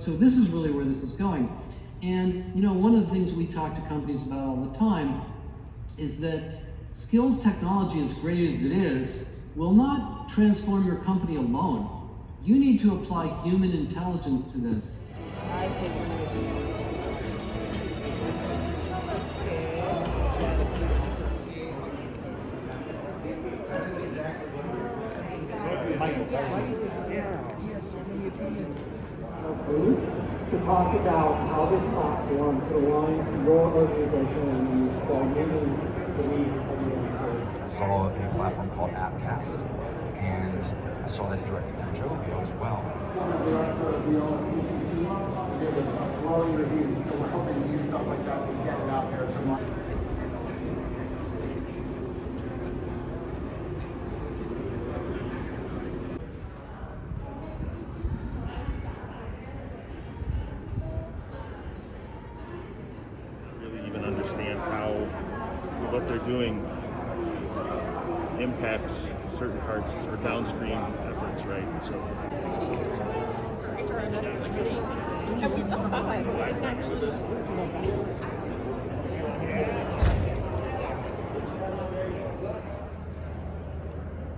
So this is really where this is going. And you know, one of the things we talk to companies about all the time is that skills technology, as great as it is, will not transform your company alone. You need to apply human intelligence to this. To talk about how this platform could align your organization and while meeting the needs of your employees. I saw a platform called Appcast, and I saw that directed to Jovio as well. Director of the CCP gave us glowing reviews, so we're hoping to use stuff like that to get it out there to market. Understand how what they're doing impacts certain parts or downstream efforts, right? So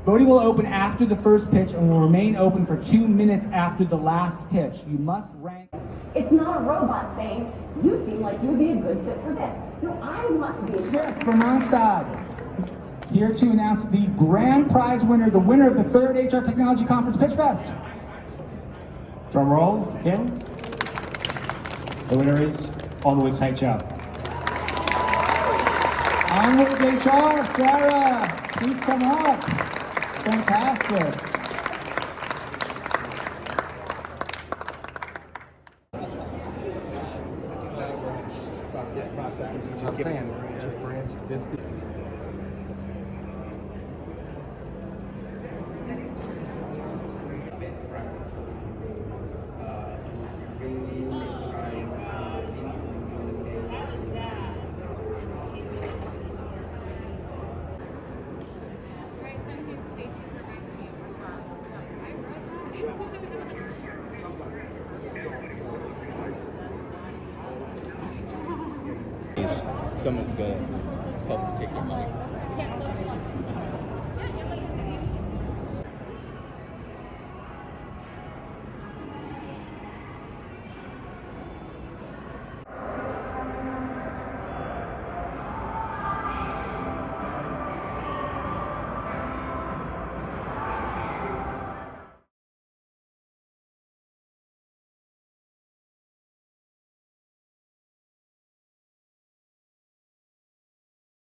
voting will open after the first pitch and will remain open for 2 minutes after the last pitch. You must rank. It's not a robot saying, you seem like you would be a good fit for this. No, I want to be a Smith from Ronstadt, here to announce the grand prize winner, the winner of the third HR Technology Conference Pitch Fest. Drum roll, Kim. The winner is Onwards HR. Onward HR, Sarah, please come up. Fantastic. Processes, you just get branch this. Someone's gonna help take your money.